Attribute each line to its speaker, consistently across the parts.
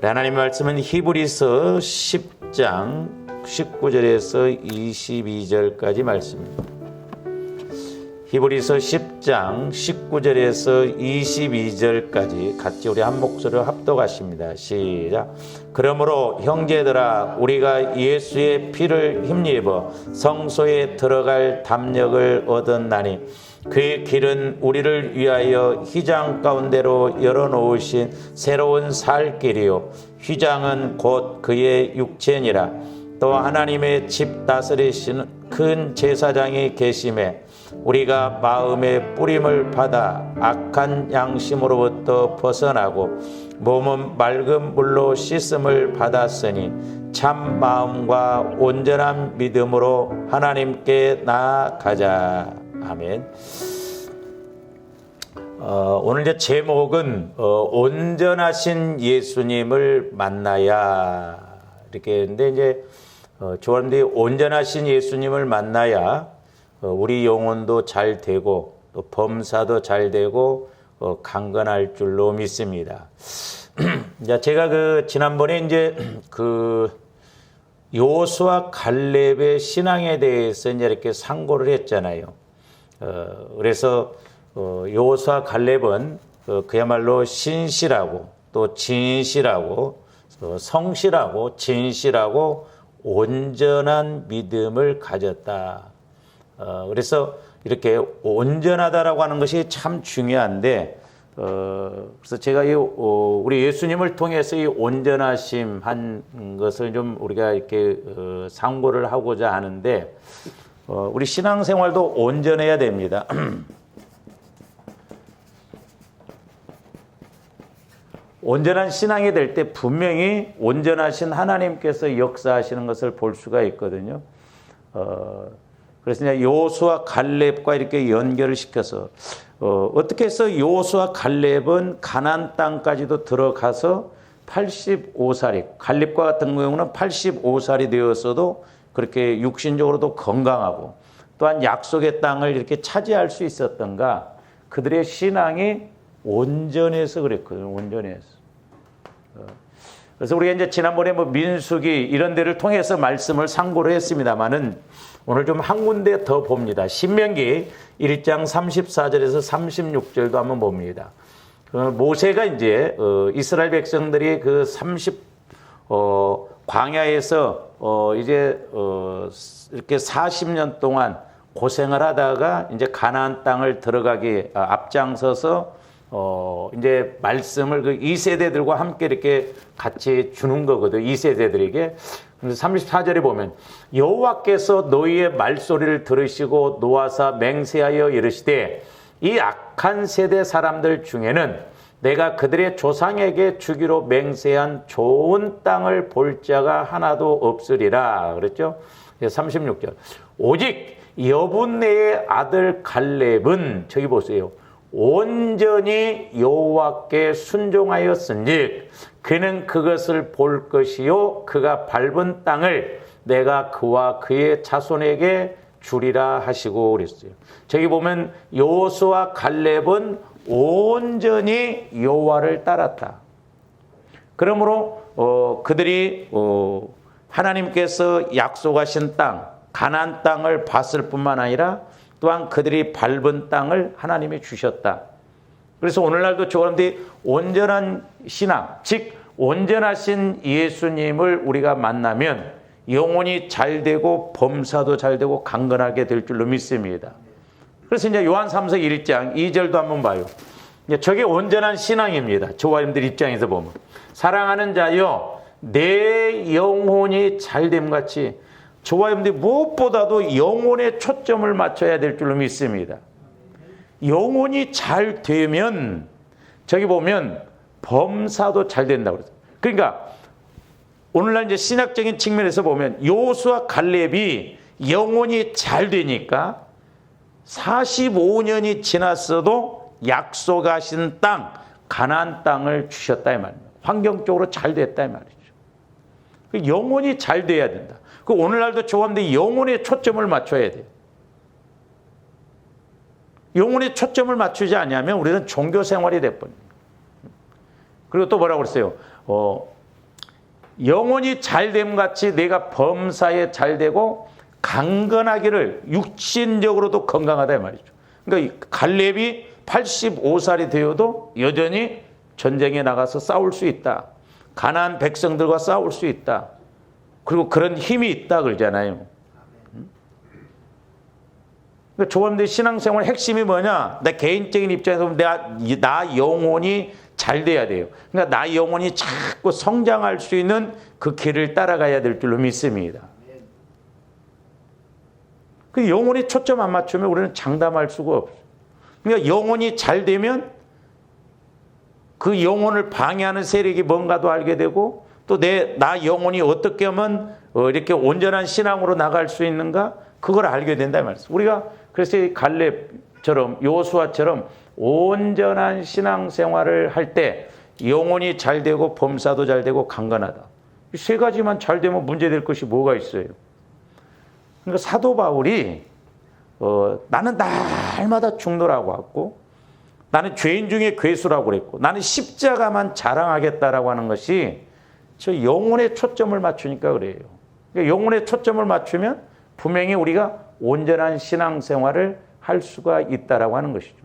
Speaker 1: 하나님 말씀은 히브리서 10장 19절에서 22절까지 말씀입니다. 히브리서 10장 19절에서 22절까지 같이 우리 한 목소리로 합독하십니다. 시작. 그러므로 형제들아 우리가 예수의 피를 힘입어 성소에 들어갈 담력을 얻었나니 그의 길은 우리를 위하여 휘장 가운데로 열어놓으신 새로운 살 길이요 휘장은 곧 그의 육체니라. 또 하나님의 집 다스리시는 큰 제사장이 계심에 우리가 마음의 뿌림을 받아 악한 양심으로부터 벗어나고 몸은 맑은 물로 씻음을 받았으니 참 마음과 온전한 믿음으로 하나님께 나아가자. 아멘. 오늘 이제 제목은 온전하신 예수님을 만나야 이렇게 했는데 이제 조원들이 온전하신 예수님을 만나야 우리 영혼도 잘 되고 또 범사도 잘 되고 강건할 줄로 믿습니다. 제가 지난번에 이제 여호수아 갈렙의 신앙에 대해서 이제 이렇게 상고를 했잖아요. 그래서 여호수아 갈렙은 그야말로 신실하고 또 진실하고 성실하고 진실하고 온전한 믿음을 가졌다. 그래서 이렇게 온전하다라고 하는 것이 참 중요한데, 그래서 제가 우리 예수님을 통해서 이 온전하심 한 것을 좀 우리가 이렇게 상고를 하고자 하는데, 우리 신앙생활도 온전해야 됩니다. 온전한 신앙이 될 때 분명히 온전하신 하나님께서 역사하시는 것을 볼 수가 있거든요. 그래서 여호수아 갈렙과 이렇게 연결을 시켜서 어떻게 해서 여호수아 갈렙은 가나안 땅까지도 들어가서 85살이 갈렙과 같은 경우는 85살이 되었어도 그렇게 육신적으로도 건강하고 또한 약속의 땅을 이렇게 차지할 수 있었던가? 그들의 신앙이 온전해서 그랬거든요. 온전해서. 그래서 우리가 이제 지난번에 민수기 이런 데를 통해서 말씀을 상고를 했습니다만은 오늘 좀 한 군데 더 봅니다. 신명기 1장 34절에서 36절도 한번 봅니다. 모세가 이제 이스라엘 백성들이 광야에서 이제 이렇게 40년 동안 고생을 하다가 이제 가나안 땅을 들어가기 앞장서서 이제 말씀을 2세대들과 함께 이렇게 같이 주는 거거든요. 2세대들에게. 그래서 34절에 보면 여호와께서 너희의 말소리를 들으시고 노하사 맹세하여 이르시되 이 악한 세대 사람들 중에는 내가 그들의 조상에게 주기로 맹세한 좋은 땅을 볼 자가 하나도 없으리라. 그랬죠? 36절. 오직 여분네의 아들 갈렙은 저기 보세요. 온전히 여호와께 순종하였은즉 그는 그것을 볼 것이요 그가 밟은 땅을 내가 그와 그의 자손에게 주리라 하시고 그랬어요. 저기 보면 여호수아 갈렙은 온전히 여호와를 따랐다. 그러므로 그들이 하나님께서 약속하신 땅 가나안 땅을 봤을 뿐만 아니라 또한 그들이 밟은 땅을 하나님이 주셨다. 그래서 오늘날도 저런데 온전한 신앙, 즉 온전하신 예수님을 우리가 만나면 영혼이 잘 되고 범사도 잘 되고 강건하게 될 줄로 믿습니다. 그래서 이제 요한 3서 1장 2절도 한번 봐요. 저게 온전한 신앙입니다. 조화님들 입장에서 보면. 사랑하는 자여 내 영혼이 잘됨 같이 조화님들이 무엇보다도 영혼에 초점을 맞춰야 될 줄로 믿습니다. 영혼이 잘 되면 저기 보면 범사도 잘 된다고 그랬어요. 그러니까 오늘날 이제 신학적인 측면에서 보면 여호수아 갈렙이 영혼이 잘 되니까 45년이 지났어도 약속하신 땅 가나안 땅을 주셨다 이 말입니다. 환경적으로 잘 됐다 이 말이죠. 영혼이 잘 돼야 된다. 오늘날도 조합인데 영혼에 초점을 맞춰야 돼요. 영혼에 초점을 맞추지 않으면 우리는 종교 생활이 돼버립니다. 그리고 또 뭐라고 그랬어요? 영혼이 잘됨 같이 내가 범사에 잘되고 강건하기를 육신적으로도 건강하다 이 말이죠. 그러니까 갈렙이 85살이 되어도 여전히 전쟁에 나가서 싸울 수 있다. 가나안 백성들과 싸울 수 있다. 그리고 그런 힘이 있다 그러잖아요. 그러니까 조원들 신앙생활 핵심이 뭐냐? 내 개인적인 입장에서 보면 나 영혼이 잘 돼야 돼요. 그러니까 나 영혼이 자꾸 성장할 수 있는 그 길을 따라가야 될 줄로 믿습니다. 그 영혼이 초점 안 맞추면 우리는 장담할 수가 없어요. 그러니까 영혼이 잘 되면 그 영혼을 방해하는 세력이 뭔가도 알게 되고 또 나 영혼이 어떻게 하면 이렇게 온전한 신앙으로 나갈 수 있는가 그걸 알게 된다 이 말이에요. 우리가 그래서 갈렙처럼 여호수아처럼 온전한 신앙생활을 할 때 영혼이 잘 되고 범사도 잘 되고 강건하다. 이 세 가지만 잘 되면 문제될 것이 뭐가 있어요. 그러니까 사도 바울이 나는 날마다 죽노라고 했고 나는 죄인 중에 괴수라고 그랬고 나는 십자가만 자랑하겠다라고 하는 것이 저 영혼의 초점을 맞추니까 그래요. 그러니까 영혼의 초점을 맞추면 분명히 우리가 온전한 신앙생활을 할 수가 있다라고 하는 것이죠.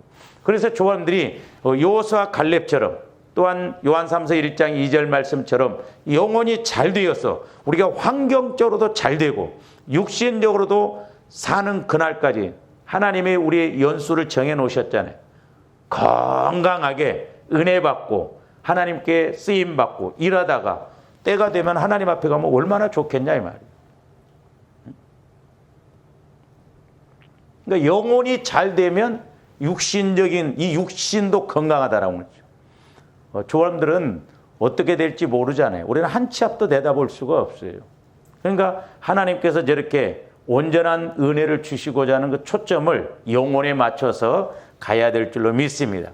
Speaker 1: 그래서 조원들이 여호수아 갈렙처럼 또한 요한 3서 1장 2절 말씀처럼 영혼이 잘 되어서 우리가 환경적으로도 잘 되고 육신적으로도 사는 그날까지 하나님의 우리의 연수를 정해 놓으셨잖아요. 건강하게 은혜 받고 하나님께 쓰임 받고 일하다가 때가 되면 하나님 앞에 가면 얼마나 좋겠냐 이 말이에요. 그러니까 영혼이 잘 되면 육신적인 이 육신도 건강하다라고 그러죠. 조원들은 어떻게 될지 모르잖아요. 우리는 한 치 앞도 내다볼 수가 없어요. 그러니까 하나님께서 저렇게 온전한 은혜를 주시고자 하는 그 초점을 영혼에 맞춰서 가야 될 줄로 믿습니다.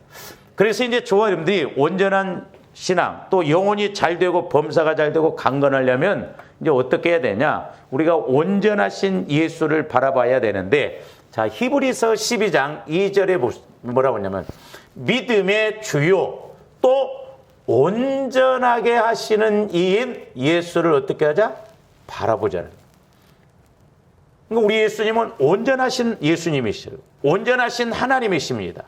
Speaker 1: 그래서 이제 저와 여러분들이 온전한 신앙 또 영혼이 잘 되고 범사가 잘 되고 강건하려면 이제 어떻게 해야 되냐? 우리가 온전하신 예수를 바라봐야 되는데 자, 히브리서 12장 2절에 뭐라고 하냐면 믿음의 주요 또 온전하게 하시는 이인 예수를 어떻게 하자? 바라보자는. 그러니까 우리 예수님은 온전하신 예수님이시죠. 온전하신 하나님이십니다.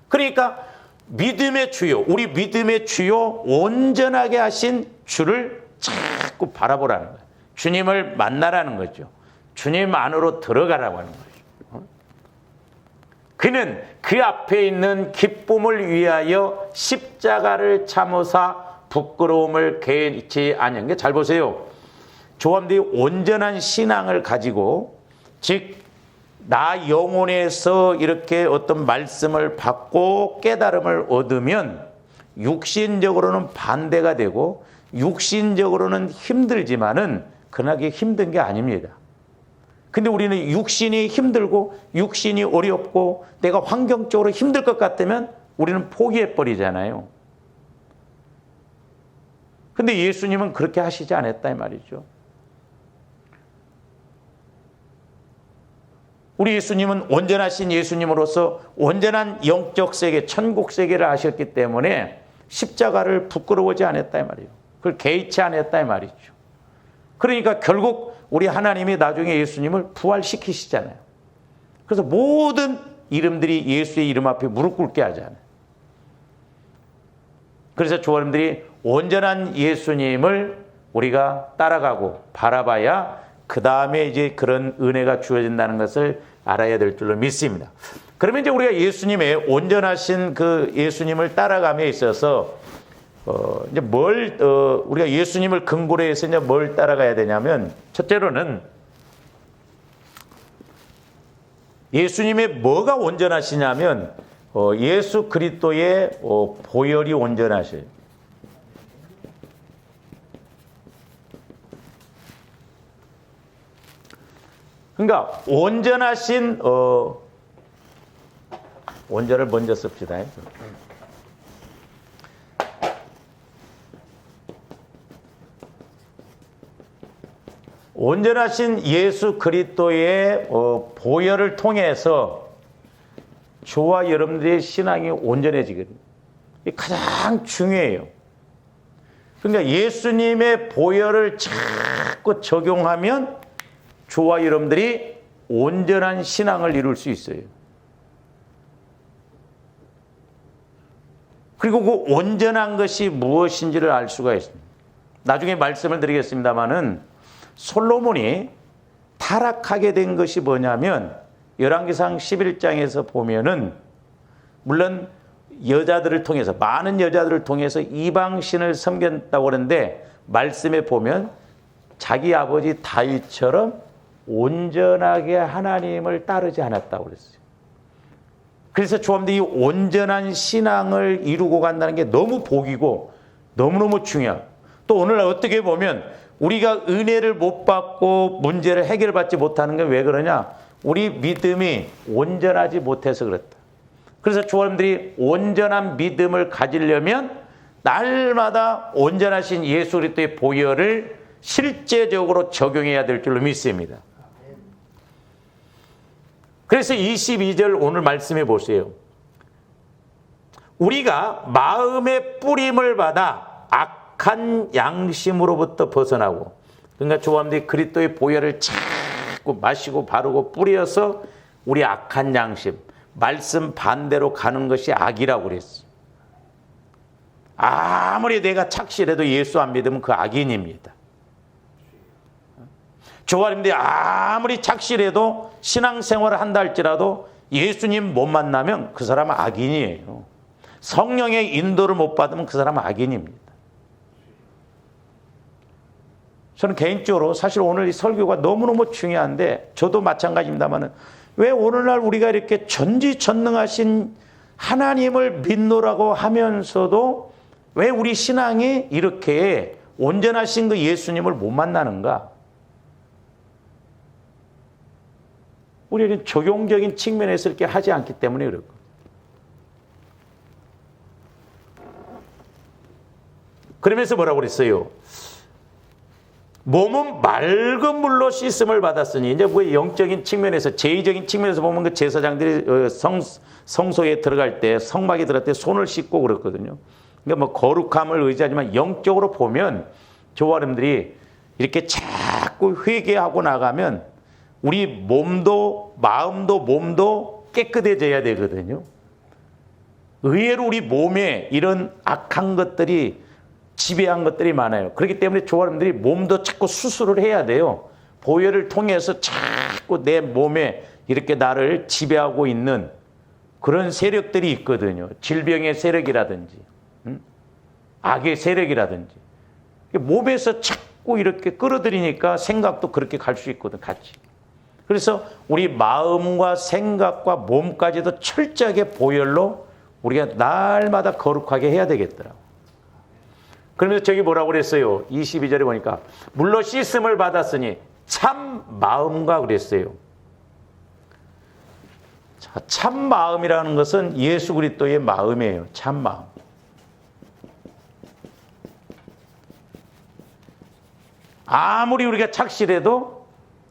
Speaker 1: 그러니까 믿음의 주요, 우리 믿음의 주요 온전하게 하신 주를 자꾸 바라보라는 거예요. 주님을 만나라는 거죠. 주님 안으로 들어가라고 하는 거죠. 그는 그 앞에 있는 기쁨을 위하여 십자가를 참으사 부끄러움을 개의치 아니한 게 잘 보세요. 조함들이 온전한 신앙을 가지고 즉 나 영혼에서 이렇게 어떤 말씀을 받고 깨달음을 얻으면 육신적으로는 반대가 되고 육신적으로는 힘들지만은 그나게 힘든 게 아닙니다. 근데 우리는 육신이 힘들고 육신이 어렵고 내가 환경적으로 힘들 것 같으면 우리는 포기해버리잖아요. 근데 예수님은 그렇게 하시지 않았다 이 말이죠. 우리 예수님은 온전하신 예수님으로서 온전한 영적 세계, 천국 세계를 하셨기 때문에 십자가를 부끄러워하지 않았다 이 말이에요. 그걸 개의치 않았다 이 말이죠. 그러니까 결국 우리 하나님이 나중에 예수님을 부활시키시잖아요. 그래서 모든 이름들이 예수의 이름 앞에 무릎 꿇게 하잖아요. 그래서 조원들이 온전한 예수님을 우리가 따라가고 바라봐야 그 다음에 이제 그런 은혜가 주어진다는 것을 알아야 될 줄로 믿습니다. 그러면 이제 우리가 예수님의 온전하신 그 예수님을 따라감에 있어서 이제 우리가 예수님을 근거로 해서 이제 뭘 따라가야 되냐면 첫째로는 예수님의 뭐가 온전하시냐면 예수 그리스도의 보혈이 온전하셔요. 그러니까 온전하신 원절을 먼저 씁시다. 온전하신 예수 그리스도의 보혈을 통해서 저와 여러분들의 신앙이 온전해지거든요. 이게 가장 중요해요. 그러니까 예수님의 보혈을 자꾸 적용하면 저와 여러분들이 온전한 신앙을 이룰 수 있어요. 그리고 그 온전한 것이 무엇인지를 알 수가 있습니다. 나중에 말씀을 드리겠습니다마는 솔로몬이 타락하게 된 것이 뭐냐면 열왕기상 11장에서 보면은 물론 여자들을 통해서 많은 여자들을 통해서 이방신을 섬겼다고 하는데 말씀에 보면 자기 아버지 다윗처럼 온전하게 하나님을 따르지 않았다고 그랬어요. 그래서 조합들이 온전한 신앙을 이루고 간다는 게 너무 복이고 너무너무 중요해요. 또 오늘날 어떻게 보면 우리가 은혜를 못 받고 문제를 해결받지 못하는 게 왜 그러냐? 우리 믿음이 온전하지 못해서 그렇다. 그래서 조합들이 온전한 믿음을 가지려면 날마다 온전하신 예수 그리스도의 보혈을 실제적으로 적용해야 될 줄로 믿습니다. 그래서 22절 오늘 말씀해 보세요. 우리가 마음의 뿌림을 받아 악한 양심으로부터 벗어나고, 그러니까 조합들이 그리스도의 보혈을 자꾸 마시고 바르고 뿌려서 우리 악한 양심, 말씀 반대로 가는 것이 악이라고 그랬어요. 아무리 내가 착실해도 예수 안 믿으면 그 악인입니다. 조아님들이 아무리 착실해도 신앙생활을 한다 할지라도 예수님 못 만나면 그 사람은 악인이에요. 성령의 인도를 못 받으면 그 사람은 악인입니다. 저는 개인적으로 사실 오늘 이 설교가 너무너무 중요한데 저도 마찬가지입니다만 왜 오늘날 우리가 이렇게 전지전능하신 하나님을 믿노라고 하면서도 왜 우리 신앙이 이렇게 온전하신 그 예수님을 못 만나는가? 우리는 적용적인 측면에서 이렇게 하지 않기 때문에 그렇고. 그러면서 뭐라고 그랬어요? 몸은 맑은 물로 씻음을 받았으니, 이제 뭐 영적인 측면에서, 제의적인 측면에서 보면 그 제사장들이 성소에 들어갈 때, 성막에 들어갈 때 손을 씻고 그랬거든요. 그러니까 뭐 거룩함을 의지하지만 영적으로 보면 저와 여러분들이 이렇게 자꾸 회개하고 나가면 우리 몸도 마음도 몸도 깨끗해져야 되거든요. 의외로 우리 몸에 이런 악한 것들이 지배한 것들이 많아요. 그렇기 때문에 저와 여러분들이 몸도 자꾸 수술을 해야 돼요. 보혈을 통해서 자꾸 내 몸에 이렇게 나를 지배하고 있는 그런 세력들이 있거든요. 질병의 세력이라든지 악의 세력이라든지 몸에서 자꾸 이렇게 끌어들이니까 생각도 그렇게 갈 수 있거든, 같이. 그래서 우리 마음과 생각과 몸까지도 철저하게 보혈로 우리가 날마다 거룩하게 해야 되겠더라고. 그러면서 저기 뭐라고 그랬어요? 22절에 보니까 물로 씻음을 받았으니 참 마음과 그랬어요. 자, 참 마음이라는 것은 예수 그리스도의 마음이에요. 참 마음. 아무리 우리가 착실해도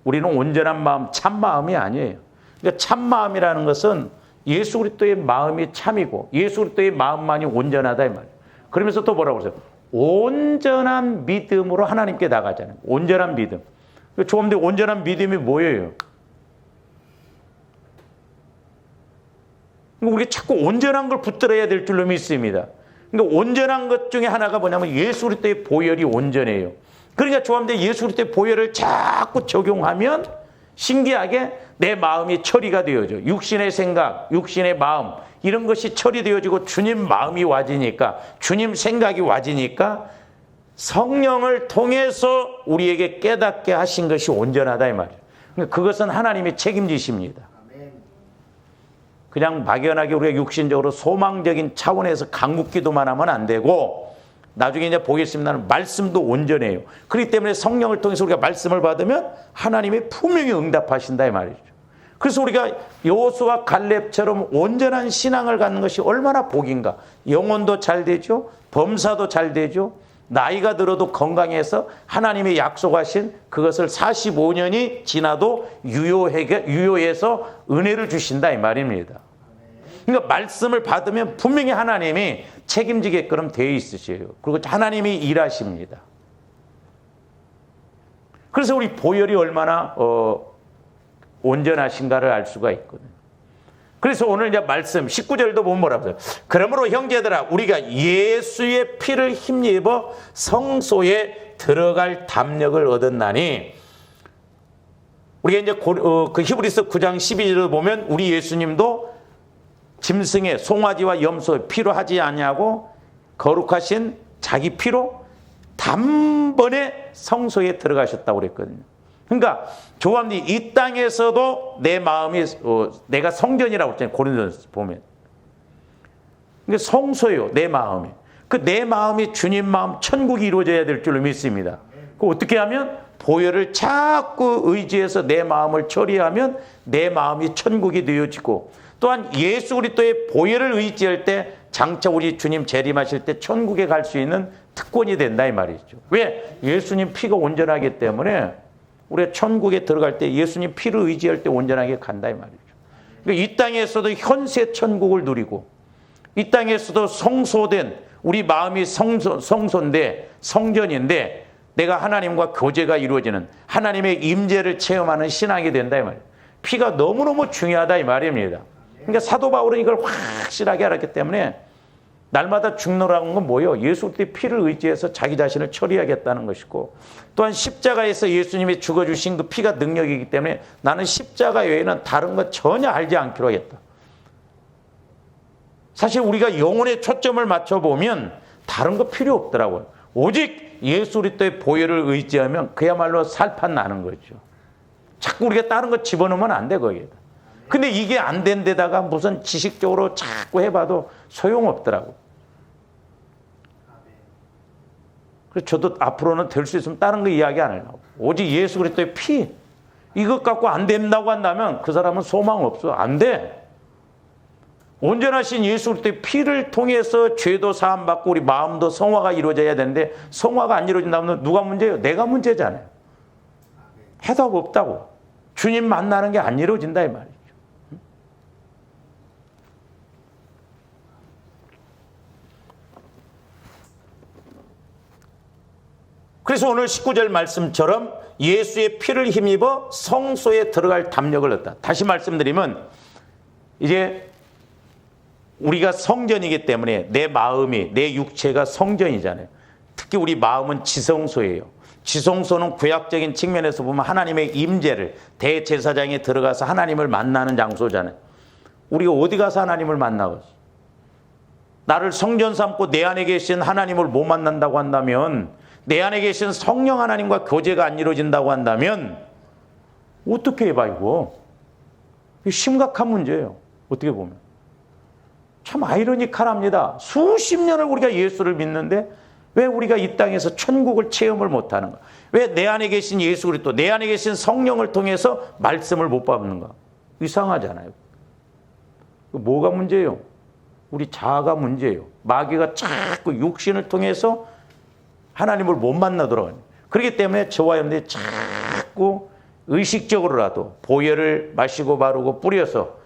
Speaker 1: 우리는 온전한 마음, 참 마음이 아니에요. 그러니까 참 마음이라는 것은 예수 그리스도의 마음이 참이고 예수 그리스도의 마음만이 온전하다 이 말이에요. 그러면서 또 뭐라고 그러세요? 온전한 믿음으로 하나님께 나가잖아요. 온전한 믿음. 조금더 온전한 믿음이 뭐예요? 우리가 자꾸 온전한 걸 붙들어야 될 줄로 믿습니다. 그러니까 온전한 것 중에 하나가 뭐냐면 예수 그리스도의 보혈이 온전해요. 그러니까 조합대 예수 그리스도의 보혈을 자꾸 적용하면 신기하게 내 마음이 처리가 되어져. 육신의 생각, 육신의 마음 이런 것이 처리되어지고 주님 마음이 와지니까, 주님 생각이 와지니까 성령을 통해서 우리에게 깨닫게 하신 것이 온전하다 이 말이에요. 그러니까 그것은 하나님의 책임지십니다. 그냥 막연하게 우리가 육신적으로 소망적인 차원에서 강국기도만 하면 안 되고 나중에 이제 보겠습니다는 말씀도 온전해요. 그렇기 때문에 성령을 통해서 우리가 말씀을 받으면 하나님이 분명히 응답하신다 이 말이죠. 그래서 우리가 여호수아 갈렙처럼 온전한 신앙을 갖는 것이 얼마나 복인가. 영혼도 잘 되죠. 범사도 잘 되죠. 나이가 들어도 건강해서 하나님이 약속하신 그것을 45년이 지나도 유효해서 은혜를 주신다 이 말입니다. 그러니까 말씀을 받으면 분명히 하나님이 책임지게끔 되어 있으셔요. 그리고 하나님이 일하십니다. 그래서 우리 보혈이 얼마나 온전하신가를 알 수가 있거든요. 그래서 오늘 이제 말씀 19절도 보면 뭐라고 해요? 그러므로 형제들아 우리가 예수의 피를 힘입어 성소에 들어갈 담력을 얻었나니, 우리가 이제 그 히브리서 9장 12절을 보면 우리 예수님도 짐승의 송아지와 염소의 피로 하지 아니하고 거룩하신 자기 피로 단번에 성소에 들어가셨다고 그랬거든요. 그러니까 조합니 이 땅에서도 내 마음이 내가 성전이라고 했잖아요. 고린도서 보면. 그러니까 성소요, 내 마음이. 그 내 마음이 주님 마음 천국이 이루어져야 될 줄로 믿습니다. 그 어떻게 하면 보혈을 자꾸 의지해서 내 마음을 처리하면 내 마음이 천국이 되어지고, 또한 예수 그리스도의 보혈을 의지할 때 장차 우리 주님 재림하실 때 천국에 갈 수 있는 특권이 된다 이 말이죠. 왜? 예수님 피가 온전하기 때문에 우리가 천국에 들어갈 때 예수님 피를 의지할 때 온전하게 간다 이 말이죠. 그러니까 이 땅에서도 현세 천국을 누리고, 이 땅에서도 성소된 우리 마음이 성소인데 성전인데 내가 하나님과 교제가 이루어지는 하나님의 임재를 체험하는 신앙이 된다 이 말이에요. 피가 너무너무 중요하다 이 말입니다. 그러니까 사도 바울은 이걸 확실하게 알았기 때문에 날마다 죽노라는 건 뭐예요? 예수 그리스도의 피를 의지해서 자기 자신을 처리하겠다는 것이고, 또한 십자가에서 예수님이 죽어주신 그 피가 능력이기 때문에 나는 십자가 외에는 다른 것 전혀 알지 않기로 하겠다. 사실 우리가 영혼에 초점을 맞춰보면 다른 거 필요 없더라고요. 오직 예수 그리스도의 보혈을 의지하면 그야말로 살판 나는 거죠. 자꾸 우리가 다른 거 집어넣으면 안 돼 거기에다. 근데 이게 안 된 데다가 무슨 지식적으로 자꾸 해봐도 소용없더라고. 그래서 저도 앞으로는 될 수 있으면 다른 거 이야기 안 하려고. 오직 예수 그리스도의 피, 이것 갖고 안 된다고 한다면 그 사람은 소망 없어. 안 돼. 온전하신 예수 그리스도의 피를 통해서 죄도 사함받고 우리 마음도 성화가 이루어져야 되는데 성화가 안 이루어진다면 누가 문제예요? 내가 문제잖아요. 해답 없다고. 주님 만나는 게 안 이루어진다 이 말이죠. 그래서 오늘 19절 말씀처럼 예수의 피를 힘입어 성소에 들어갈 담력을 얻다. 다시 말씀드리면 이제 우리가 성전이기 때문에 내 마음이, 내 육체가 성전이잖아요. 특히 우리 마음은 지성소예요. 지성소는 구약적인 측면에서 보면 하나님의 임재를, 대제사장에 들어가서 하나님을 만나는 장소잖아요. 우리가 어디 가서 하나님을 만나겠어? 나를 성전 삼고 내 안에 계신 하나님을 못 만난다고 한다면, 내 안에 계신 성령 하나님과 교제가 안 이루어진다고 한다면 어떻게 해봐 이거? 심각한 문제예요. 어떻게 보면. 참 아이러니컬합니다. 수십 년을 우리가 예수를 믿는데 왜 우리가 이 땅에서 천국을 체험을 못하는가? 왜 내 안에 계신 예수 그리스도, 내 안에 계신 성령을 통해서 말씀을 못 받는가? 이상하잖아요. 뭐가 문제예요? 우리 자아가 문제예요. 마귀가 자꾸 육신을 통해서 하나님을 못 만나도록 하는. 그렇기 때문에 저와 여러분들이 자꾸 의식적으로라도 보혈을 마시고 바르고 뿌려서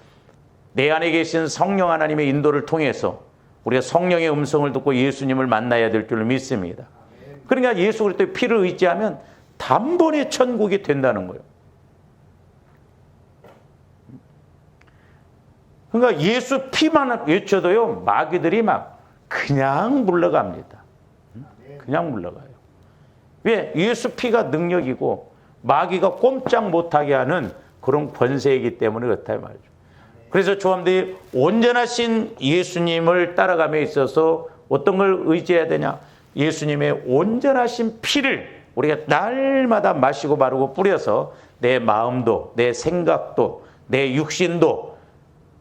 Speaker 1: 내 안에 계신 성령 하나님의 인도를 통해서 우리가 성령의 음성을 듣고 예수님을 만나야 될 줄 믿습니다. 그러니까 예수 그리스도의 피를 의지하면 단번에 천국이 된다는 거예요. 그러니까 예수 피만 외쳐도요 마귀들이 막 그냥 물러갑니다. 그냥 물러가요. 왜? 예수 피가 능력이고 마귀가 꼼짝 못하게 하는 그런 권세이기 때문에 그렇다 말이죠. 그래서 조함들이 온전하신 예수님을 따라감에 있어서 어떤 걸 의지해야 되냐? 예수님의 온전하신 피를 우리가 날마다 마시고 바르고 뿌려서 내 마음도, 내 생각도, 내 육신도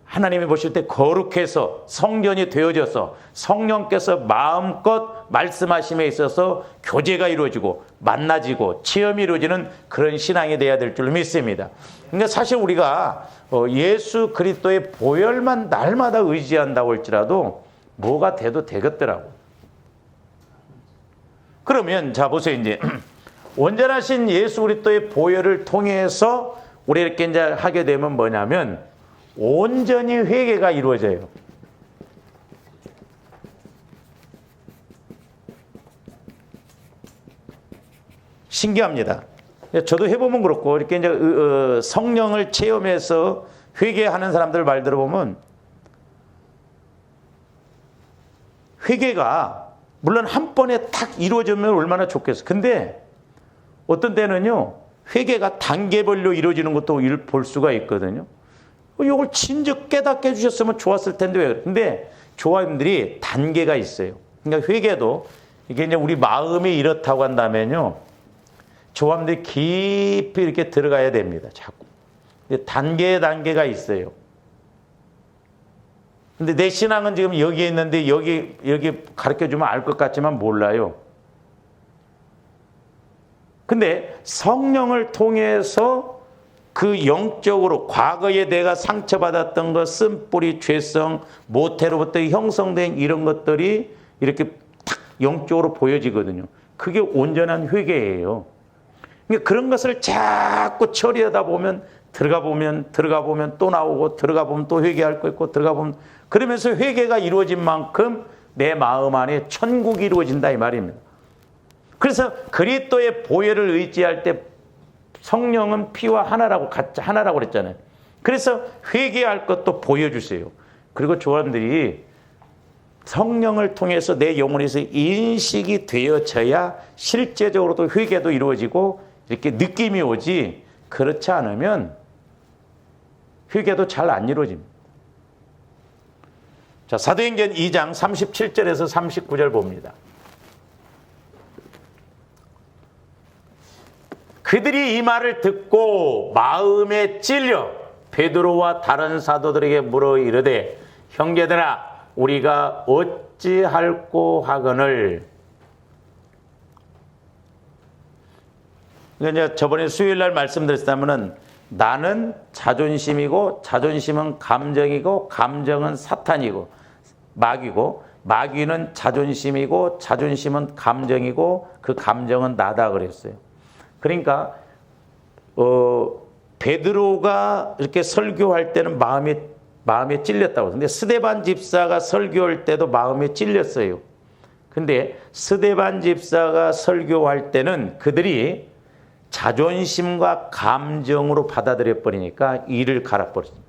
Speaker 1: 하나님이 보실 때 거룩해서 성전이 되어져서 성령께서 마음껏 말씀하심에 있어서 교제가 이루어지고 만나지고 체험이 이루어지는 그런 신앙이 돼야 될 줄 믿습니다. 그러니까 사실 우리가 예수 그리스도의 보혈만 날마다 의지한다고 할지라도 뭐가 돼도 되겠더라고. 그러면 자 보세요. 이제 온전하신 예수 그리스도의 보혈을 통해서 우리 이렇게 이제 하게 되면 뭐냐면 온전히 회개가 이루어져요. 신기합니다. 저도 해보면 그렇고, 이렇게 이제 성령을 체험해서 회개하는 사람들 말 들어보면, 회개가 물론 한 번에 탁 이루어지면 얼마나 좋겠어. 근데 어떤 때는요, 회개가 단계별로 이루어지는 것도 볼 수가 있거든요. 이걸 진즉 깨닫게 해주셨으면 좋았을 텐데 왜 그래? 근데 조화님들이 단계가 있어요. 그러니까 회개도 이게 이제 우리 마음이 이렇다고 한다면요, 조화님들이 깊이 이렇게 들어가야 됩니다. 자꾸. 단계가 있어요. 근데 내 신앙은 지금 여기에 있는데 여기 가르쳐 주면 알 것 같지만 몰라요. 근데 성령을 통해서 그 영적으로 과거에 내가 상처받았던 것, 쓴뿌리, 죄성, 모태로부터 형성된 이런 것들이 이렇게 탁 영적으로 보여지거든요. 그게 온전한 회개예요. 그러니까 그런 것을 자꾸 처리하다 보면 들어가 보면 또 나오고, 들어가 보면 또 회개할 거 있고, 들어가 보면, 그러면서 회개가 이루어진 만큼 내 마음 안에 천국이 이루어진다 이 말입니다. 그래서 그리스도의 보혈을 의지할 때 성령은 피와 하나라고 그랬잖아요. 그래서 회개할 것도 보여주세요. 그리고 조원들이 성령을 통해서 내 영혼에서 인식이 되어져야 실제적으로도 회개도 이루어지고 이렇게 느낌이 오지, 그렇지 않으면 회개도 잘 안 이루어집니다. 자, 사도행전 2장 37절에서 39절 봅니다. 그들이 이 말을 듣고 마음에 찔려 베드로와 다른 사도들에게 물어 이르되, 형제들아, 우리가 어찌할꼬 하거늘. 그러니까 저번에 수요일날 말씀드렸다면은, 나는 자존심이고, 자존심은 감정이고, 감정은 사탄이고 마귀고, 마귀는 자존심이고, 자존심은 감정이고, 그 감정은 나다 그랬어요. 그러니까 베드로가 이렇게 설교할 때는 마음에 찔렸다고. 근데 스데반 집사가 설교할 때도 마음에 찔렸어요. 근데 스데반 집사가 설교할 때는 그들이 자존심과 감정으로 받아들여 버리니까 이를 갈아버렸습니다.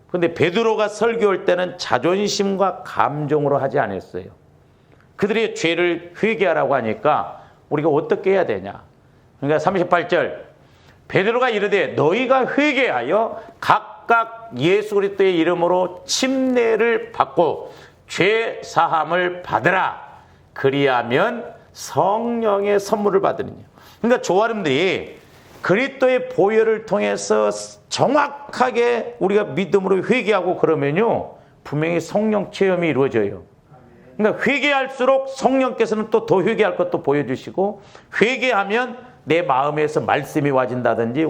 Speaker 1: 근데 베드로가 설교할 때는 자존심과 감정으로 하지 않았어요. 그들의 죄를 회개하라고 하니까 우리가 어떻게 해야 되냐. 그러니까 38절, 베드로가 이르되 너희가 회개하여 각각 예수 그리스도의 이름으로 침례를 받고 죄 사함을 받으라. 그리하면 성령의 선물을 받으느냐. 그러니까 조아름들이 그리스도의 보혈을 통해서 정확하게 우리가 믿음으로 회개하고 그러면요, 분명히 성령 체험이 이루어져요. 그러니까 회개할수록 성령께서는 또 더 회개할 것도 보여주시고, 회개하면 내 마음에서 말씀이 와진다든지,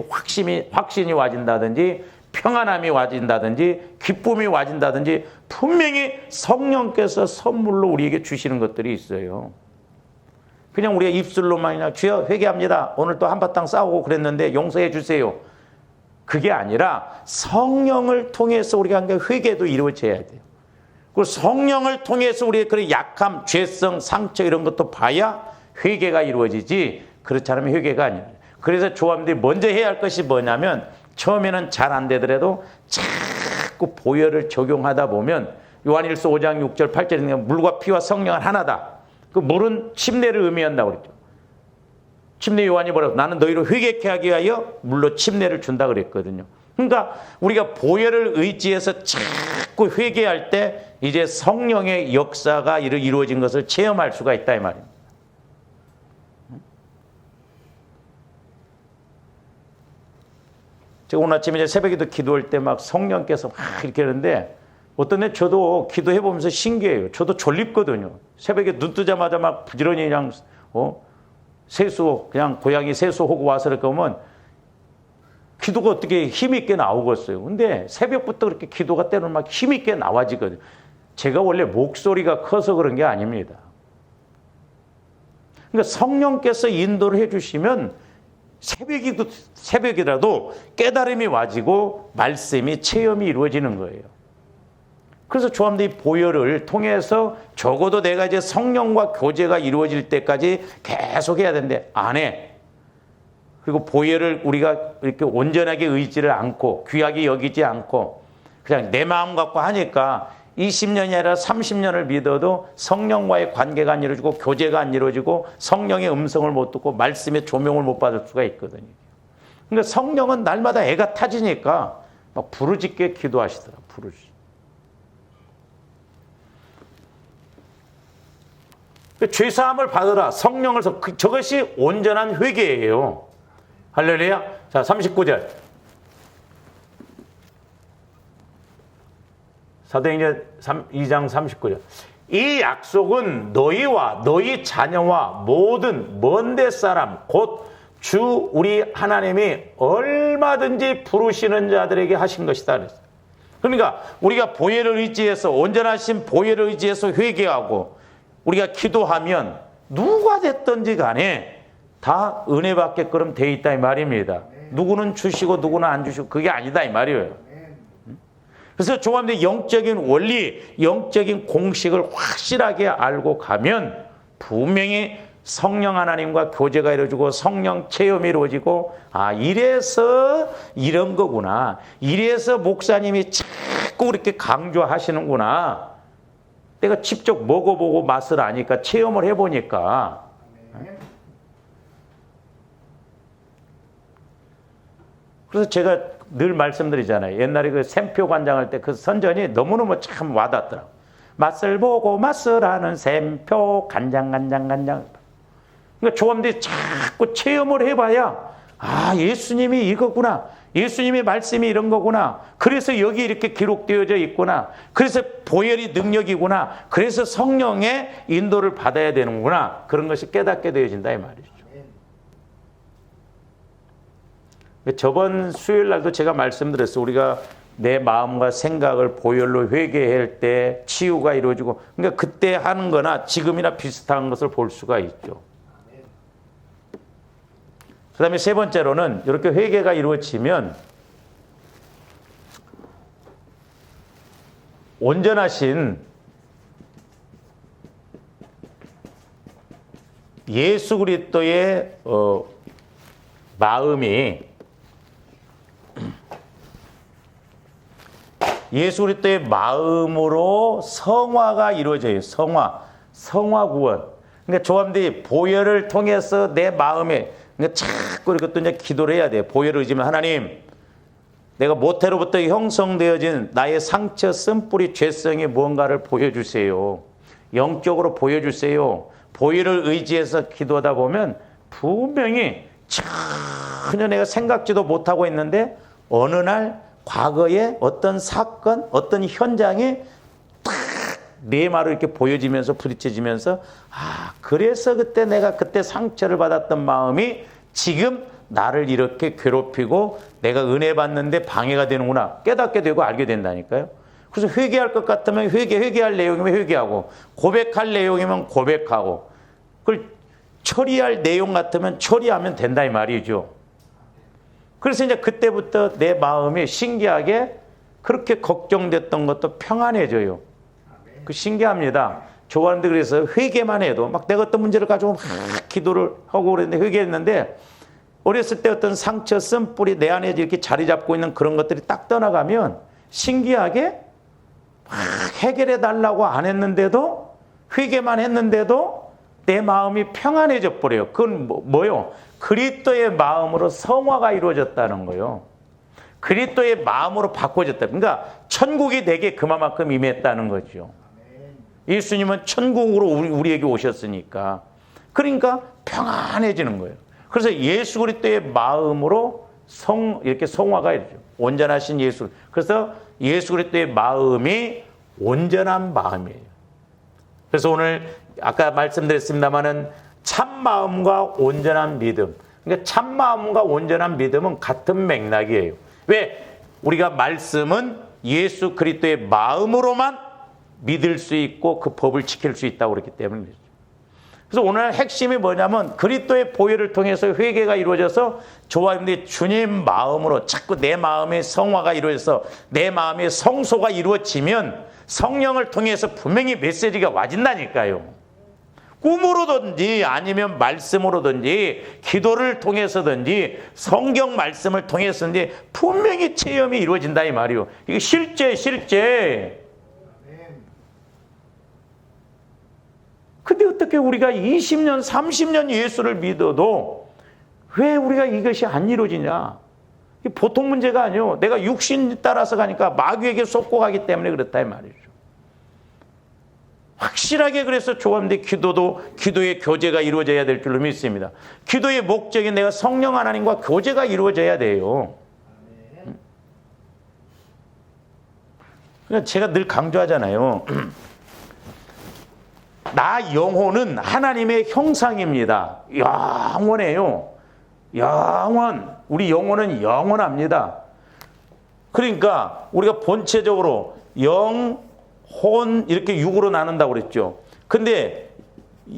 Speaker 1: 확신이 와진다든지, 평안함이 와진다든지, 기쁨이 와진다든지, 분명히 성령께서 선물로 우리에게 주시는 것들이 있어요. 그냥 우리가 입술로만이나 주여 회개합니다, 오늘 또 한바탕 싸우고 그랬는데 용서해 주세요, 그게 아니라 성령을 통해서 우리가 회개도 이루어져야 돼요. 그리고 성령을 통해서 우리의 그런 약함, 죄성, 상처 이런 것도 봐야 회개가 이루어지지, 그렇지 않으면 회개가 아니에요. 그래서 조합들이 먼저 해야 할 것이 뭐냐면, 처음에는 잘 안 되더라도 자꾸 보혈을 적용하다 보면, 요한일서 5장 6절 8절에 물과 피와 성령은 하나다. 그 물은 침례를 의미한다고 그랬죠. 침례 요한이 뭐라고, 나는 너희를 회개케 하기 위하여 물로 침례를 준다 그랬거든요. 그러니까 우리가 보혈을 의지해서 자꾸 회개할 때 이제 성령의 역사가 이루어진 것을 체험할 수가 있다 이 말입니다. 제가 오늘 아침에 이제 새벽에도 기도할 때 막 성령께서 막 이렇게 하는데, 어떤 애 저도 기도해 보면서 신기해요. 저도 졸립거든요. 새벽에 눈 뜨자마자 막 부지런히 그냥 그냥 고양이 세수하고 와서 이렇게 보면 기도가 어떻게 힘있게 나오겠어요. 근데 새벽부터 그렇게 기도가 때로는 막 힘있게 나와지거든요. 제가 원래 목소리가 커서 그런 게 아닙니다. 그러니까 성령께서 인도를 해 주시면 새벽이라도 깨달음이 와지고 말씀이 체험이 이루어지는 거예요. 그래서 조합들이 보혈을 통해서 적어도 내가 이제 성령과 교제가 이루어질 때까지 계속 해야 되는데 안 해. 그리고 보혈을 우리가 이렇게 온전하게 의지를 않고 귀하게 여기지 않고 그냥 내 마음 갖고 하니까 20년이 아니라 30년을 믿어도 성령과의 관계가 안 이루어지고 교제가 안 이루어지고 성령의 음성을 못 듣고 말씀의 조명을 못 받을 수가 있거든요. 그러니까 성령은 날마다 애가 타지니까 막 부르짖게 기도하시더라. 부르짖. 죄사함을 받으라. 성령을 저것이 온전한 회개예요. 할렐루야. 자, 39절. 사도행전 2장 39절. 이 약속은 너희와 너희 자녀와 모든 먼데 사람 곧 주 우리 하나님이 얼마든지 부르시는 자들에게 하신 것이다. 그랬어요. 그러니까 우리가 보혈을 의지해서 온전하신 보혈을 의지해서 회개하고 우리가 기도하면 누가 됐든지 간에 다 은혜 받게끔 돼 있다 이 말입니다. 누구는 주시고 누구는 안 주시고 그게 아니다 이 말이에요. 그래서 조합의 영적인 원리, 영적인 공식을 확실하게 알고 가면 분명히 성령 하나님과 교제가 이루어지고 성령 체험이 이루어지고 아 이래서 이런 거구나. 이래서 목사님이 자꾸 그렇게 강조하시는구나. 내가 직접 먹어보고 맛을 아니까 체험을 해보니까 그래서 제가 늘 말씀드리잖아요. 옛날에 그 샘표 관장할 때 그 선전이 너무너무 참 와닿더라고요. 맛을 보고 맛을 하는 샘표 간장. 그러니까 조합들이 자꾸 체험을 해봐야 아 예수님이 이거구나. 예수님의 말씀이 이런 거구나. 그래서 여기 이렇게 기록되어져 있구나. 그래서 보혈이 능력이구나. 그래서 성령의 인도를 받아야 되는구나. 그런 것이 깨닫게 되어진다 이 말이죠. 저번 수요일 날도 제가 말씀드렸어요. 우리가 내 마음과 생각을 보혈로 회개할 때 치유가 이루어지고 그러니까 그때 하는 거나 지금이나 비슷한 것을 볼 수가 있죠. 그 다음에 세 번째로는 이렇게 회개가 이루어지면 온전하신 예수 그리스도의 마음이 예수 그리스도의 마음으로 성화가 이루어져요. 성화 구원. 그러니까 조합들이 보혈을 통해서 내 마음에 그러니까 자꾸 이것도 이제 기도를 해야 돼요. 보혈을 의지하면 하나님, 내가 모태로부터 형성되어진 나의 상처 쓴뿌리 죄성이 무언가를 보여주세요. 영적으로 보여주세요. 보혈을 의지해서 기도하다 보면 분명히 전혀 내가 생각지도 못하고 있는데 어느 날 과거에 어떤 사건, 어떤 현장이 딱 내 말을 이렇게 보여지면서 부딪혀지면서 아 그래서 그때 내가 그때 상처를 받았던 마음이 지금 나를 이렇게 괴롭히고 내가 은혜 받는데 방해가 되는구나 깨닫게 되고 알게 된다니까요. 그래서 회개할 것 같으면 회개할 내용이면 회개하고 고백할 내용이면 고백하고 그걸 처리할 내용 같으면 처리하면 된다 이 말이죠. 그래서 이제 그때부터 내 마음이 신기하게 그렇게 걱정됐던 것도 평안해져요. 그 신기합니다. 좋아하는데 그래서 회개만 해도 막 내가 어떤 문제를 가지고 막 기도를 하고 그랬는데 회개했는데 어렸을 때 어떤 상처 쓴뿌리 내 안에 이렇게 자리 잡고 있는 그런 것들이 딱 떠나가면 신기하게 막 해결해 달라고 안 했는데도 회개만 했는데도 내 마음이 평안해져 버려요. 그건 뭐요? 그리스도의 마음으로 성화가 이루어졌다는 거예요. 그리스도의 마음으로 바꿔졌다. 그러니까 천국이 내게 그만큼 임했다는 거죠. 예수님은 천국으로 우리에게 오셨으니까. 그러니까 평안해지는 거예요. 그래서 예수 그리스도의 마음으로 이렇게 성화가 이루어져. 온전하신 예수. 그래서 예수 그리스도의 마음이 온전한 마음이에요. 그래서 오늘 아까 말씀드렸습니다마는 참 마음과 온전한 믿음. 그러니까 참 마음과 온전한 믿음은 같은 맥락이에요. 왜? 우리가 말씀은 예수 그리스도의 마음으로만 믿을 수 있고 그 법을 지킬 수 있다고 그랬기 때문에. 그래서 오늘 핵심이 뭐냐면 그리스도의 보혈을 통해서 회개가 이루어져서 저와 여러분들이 주님 마음으로 자꾸 내 마음의 성화가 이루어져서 내 마음의 성소가 이루어지면 성령을 통해서 분명히 메시지가 와진다니까요. 꿈으로든지 아니면 말씀으로든지 기도를 통해서든지 성경 말씀을 통해서든지 분명히 체험이 이루어진다 이 말이요. 이게 실제. 근데 어떻게 우리가 20년, 30년 예수를 믿어도 왜 우리가 이것이 안 이루어지냐? 이게 보통 문제가 아니요. 내가 육신 따라서 가니까 마귀에게 속고 가기 때문에 그렇다 이 말이죠. 확실하게 그래서 조합된 기도의 교제가 이루어져야 될 줄로 믿습니다. 기도의 목적이 내가 성령 하나님과 교제가 이루어져야 돼요. 그러니까 제가 늘 강조하잖아요. 나 영혼은 하나님의 형상입니다. 영원해요. 영원. 우리 영혼은 영원합니다. 그러니까 우리가 본체적으로 영, 혼 이렇게 육으로 나눈다고 그랬죠. 근데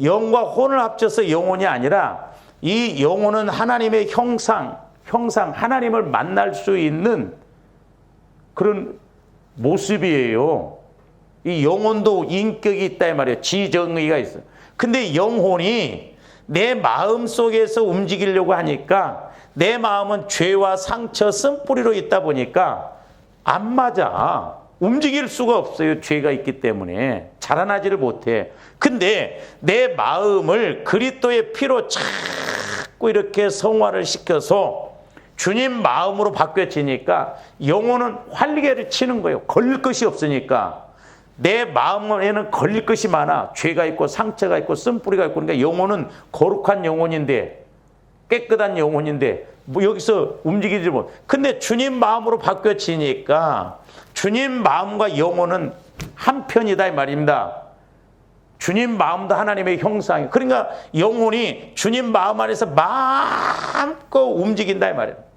Speaker 1: 영과 혼을 합쳐서 영혼이 아니라 이 영혼은 하나님의 형상 하나님을 만날 수 있는 그런 모습이에요. 이 영혼도 인격이 있다 이 말이에요. 지정의가 있어요. 근데 영혼이 내 마음 속에서 움직이려고 하니까 내 마음은 죄와 상처 쓴뿌리로 있다 보니까 안 맞아. 움직일 수가 없어요. 죄가 있기 때문에 자라나지를 못해. 근데 내 마음을 그리스도의 피로 자꾸 이렇게 성화를 시켜서 주님 마음으로 바뀌어지니까 영혼은 활개를 치는 거예요. 걸릴 것이 없으니까. 내 마음에는 걸릴 것이 많아. 죄가 있고 상처가 있고 쓴뿌리가 있고. 그러니까 영혼은 거룩한 영혼인데 깨끗한 영혼인데 뭐 여기서 움직이지 못. 근데 주님 마음으로 바뀌어지니까 주님 마음과 영혼은 한편이다 이 말입니다. 주님 마음도 하나님의 형상이에요. 그러니까 영혼이 주님 마음 안에서 마음껏 움직인다 이 말이에요.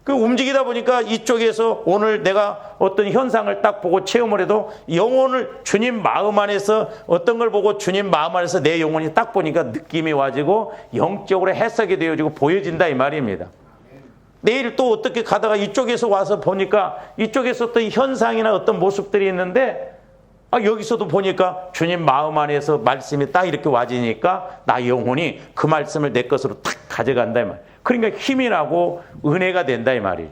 Speaker 1: 그 움직이다 보니까 이쪽에서 오늘 내가 어떤 현상을 딱 보고 체험을 해도 영혼을 주님 마음 안에서 어떤 걸 보고 주님 마음 안에서 내 영혼이 딱 보니까 느낌이 와지고 영적으로 해석이 되어지고 보여진다 이 말입니다. 내일 또 어떻게 가다가 이쪽에서 와서 보니까 이쪽에서 어떤 현상이나 어떤 모습들이 있는데 여기서도 보니까 주님 마음 안에서 말씀이 딱 이렇게 와지니까 나 영혼이 그 말씀을 내 것으로 탁 가져간다 이 말. 그러니까 힘이 나고 은혜가 된다 이 말이죠.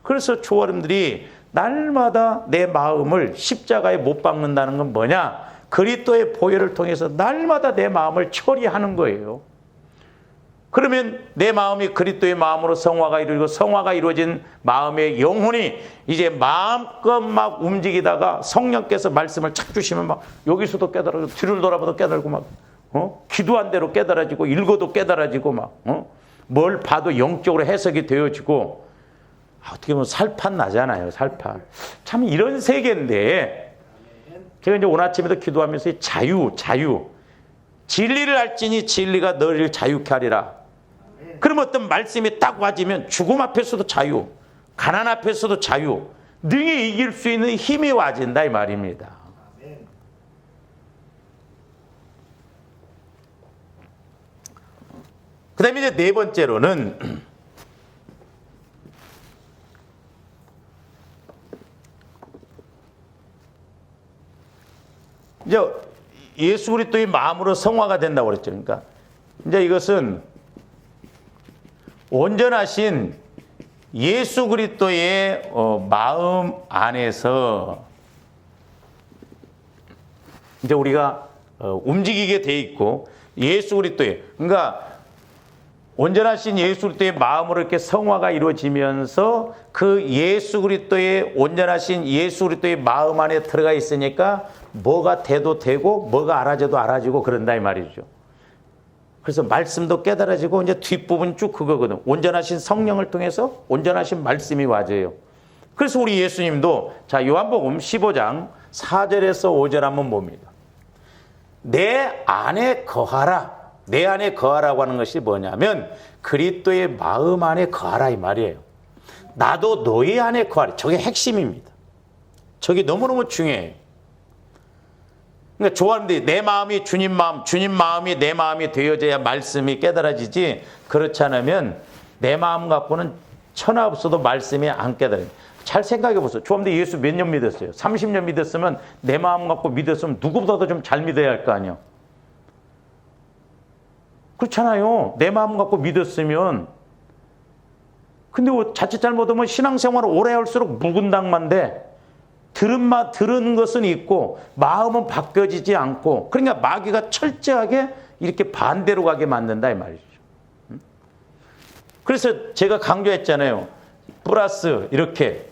Speaker 1: 그래서 조어른들이 날마다 내 마음을 십자가에 못 박는다는 건 뭐냐? 그리스도의 보혈을 통해서 날마다 내 마음을 처리하는 거예요. 그러면 내 마음이 그리스도의 마음으로 성화가 이루어지고 성화가 이루어진 마음의 영혼이 이제 마음껏 막 움직이다가 성령께서 말씀을 착 주시면 막 여기서도 깨달아지고 뒤를 돌아봐도 깨달고 막 기도한 대로 깨달아지고 읽어도 깨달아지고 막 뭘 봐도 영적으로 해석이 되어지고 어떻게 보면 살판 나잖아요. 살판. 참 이런 세계인데 제가 이제 오늘 아침에도 기도하면서 자유 진리를 알지니 진리가 너를 자유케 하리라. 그러면 어떤 말씀이 딱 와지면 죽음 앞에서도 자유, 가난 앞에서도 자유, 능히 이길 수 있는 힘이 와진다 이 말입니다. 그 다음에 이제 네 번째로는 이제 예수 그리스도의 마음으로 성화가 된다고 그랬죠. 그러니까 이제 이것은 온전하신 예수 그리스도의 마음 안에서 이제 우리가 움직이게 돼 있고 예수 그리스도의 그러니까 온전하신 예수 그리스도의 마음으로 이렇게 성화가 이루어지면서 그 예수 그리스도의 온전하신 예수 그리스도의 마음 안에 들어가 있으니까 뭐가 돼도 되고 뭐가 알아져도 알아지고 그런다 이 말이죠. 그래서 말씀도 깨달아지고 이제 뒷부분 쭉 그거거든. 온전하신 성령을 통해서 온전하신 말씀이 와져요. 그래서 우리 예수님도 자 요한복음 15장 4절에서 5절 한번 봅니다. 내 안에 거하라. 내 안에 거하라고 하는 것이 뭐냐면 그리스도의 마음 안에 거하라 이 말이에요. 나도 너희 안에 거하라. 저게 핵심입니다. 저게 너무너무 중요해요. 그러니까 좋아하는데 내 마음이 주님 마음, 주님 마음이 내 마음이 되어져야 말씀이 깨달아지지, 그렇지 않으면 내 마음 갖고는 천하 없어도 말씀이 안 깨달아요. 잘 생각해 보세요. 좋아하는데 예수 몇 년 믿었어요? 30년 믿었으면, 내 마음 갖고 믿었으면 누구보다도 좀 잘 믿어야 할 거 아니에요. 그렇잖아요. 내 마음 갖고 믿었으면. 근데 자칫 잘못하면 신앙생활을 오래 할수록 묵은 닭만데, 들은 것은 있고 마음은 바뀌어지지 않고, 그러니까 마귀가 철저하게 이렇게 반대로 가게 만든다 이 말이죠. 그래서 제가 강조했잖아요. 플러스 이렇게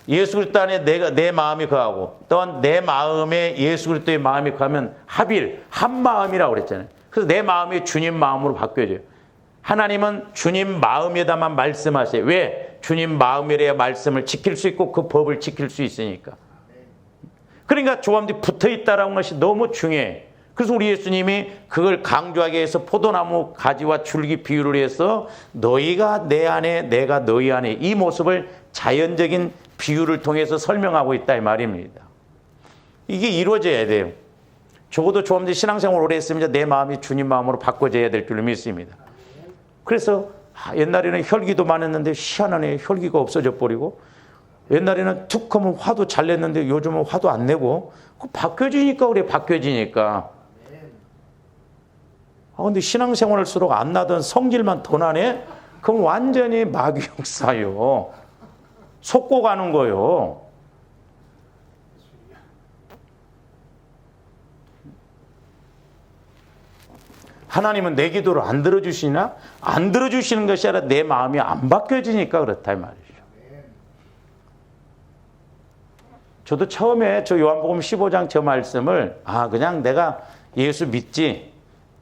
Speaker 1: 예수 그리스도 안에 내 마음이 거하고, 또한 내 마음에 예수 그리스도의 마음이 거하면 합일, 한 마음이라고 그랬잖아요. 그래서 내 마음이 주님 마음으로 바뀌어져요. 하나님은 주님 마음에다만 말씀하세요. 왜? 주님 마음이래야 말씀을 지킬 수 있고 그 법을 지킬 수 있으니까. 그러니까 조합이 붙어있다라는 것이 너무 중요해. 그래서 우리 예수님이 그걸 강조하기 위해서 포도나무 가지와 줄기 비유를 해서 너희가 내 안에 내가 너희 안에, 이 모습을 자연적인 비유를 통해서 설명하고 있다 이 말입니다. 이게 이루어져야 돼요. 적어도 조합이 신앙생활 오래 했으면 내 마음이 주님 마음으로 바꿔져야 될 줄로 믿습니다. 그래서 옛날에는 혈기도 많았는데 희한하네, 혈기가 없어져 버리고, 옛날에는 툭 하면 화도 잘 냈는데 요즘은 화도 안 내고, 바뀌어지니까 그래. 바뀌어지니까. 근데 신앙생활 할수록 안 나던 성질만 더 나네? 그럼 완전히 마귀 역사요. 속고 가는 거요. 하나님은 내 기도를 안 들어주시나? 안 들어주시는 것이 아니라 내 마음이 안 바뀌어지니까 그렇다 이 말이죠. 저도 처음에 저 요한복음 15장 저 말씀을 그냥 내가 예수 믿지,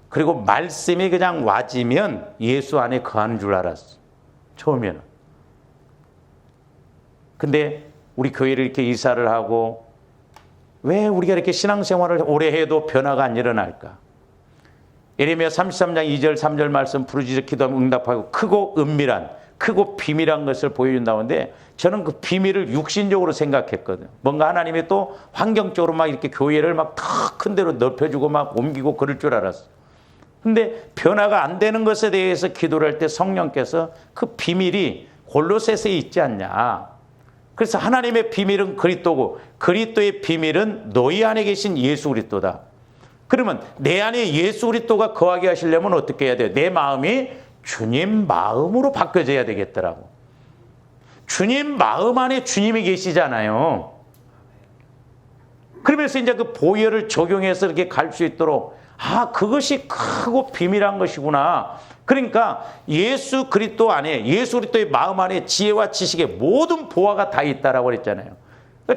Speaker 1: 그리고 말씀이 그냥 와지면 예수 안에 거하는 줄 알았어. 처음에는. 근데 우리 교회를 이렇게 이사를 하고, 왜 우리가 이렇게 신앙생활을 오래 해도 변화가 안 일어날까? 예레미야 33장 2절 3절 말씀, 부르짖어 기도하면 응답하고 크고 은밀한, 크고 비밀한 것을 보여준다고 하는데, 저는 그 비밀을 육신적으로 생각했거든요. 뭔가 하나님이 또 환경적으로 막 이렇게 교회를 막 더 큰 데로 넓혀주고 막 옮기고 그럴 줄 알았어. 근데 변화가 안 되는 것에 대해서 기도를 할 때 성령께서 그 비밀이 골로새서에 있지 않냐. 그래서 하나님의 비밀은 그리스도고 그리스도의 비밀은 너희 안에 계신 예수 그리스도다. 그러면 내 안에 예수 그리스도가 거하게 하시려면 어떻게 해야 돼요? 내 마음이 주님 마음으로 바뀌어져야 되겠더라고. 주님 마음 안에 주님이 계시잖아요. 그러면서 이제 그 보혈을 적용해서 이렇게 갈 수 있도록, 그것이 크고 비밀한 것이구나. 그러니까 예수 그리스도 안에, 예수 그리스도의 마음 안에 지혜와 지식의 모든 보화가 다 있다라고 그랬잖아요.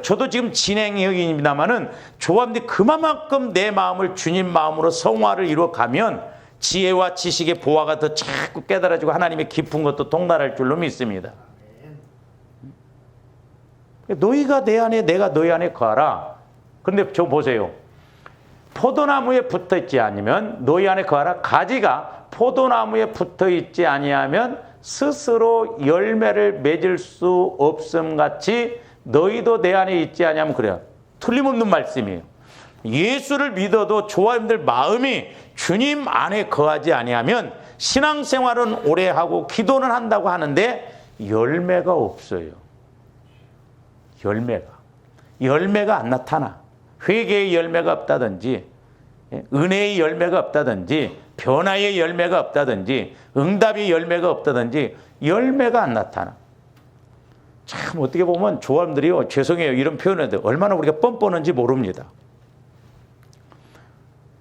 Speaker 1: 저도 지금 진행형입니다만은 조합이 그만큼 내 마음을 주님 마음으로 성화를 이루어가면 지혜와 지식의 보화가 더 자꾸 깨달아지고 하나님의 깊은 것도 동달할 줄로 믿습니다. 너희가 내 안에 내가 너희 안에 거하라. 그런데 저 보세요. 포도나무에 붙어있지 않으면 너희 안에 거하라. 가지가 포도나무에 붙어있지 아니하면 스스로 열매를 맺을 수 없음 같이 너희도 내 안에 있지 아니하면 그래요. 틀림없는 말씀이에요. 예수를 믿어도 조화님들 마음이 주님 안에 거하지 아니하면 신앙생활은 오래 하고 기도는 한다고 하는데 열매가 없어요. 열매가 안 나타나. 회개의 열매가 없다든지, 은혜의 열매가 없다든지, 변화의 열매가 없다든지, 응답의 열매가 없다든지 열매가 안 나타나. 참 어떻게 보면 조합들이요, 죄송해요 이런 표현을 해도 얼마나 우리가 뻔뻔한지 모릅니다.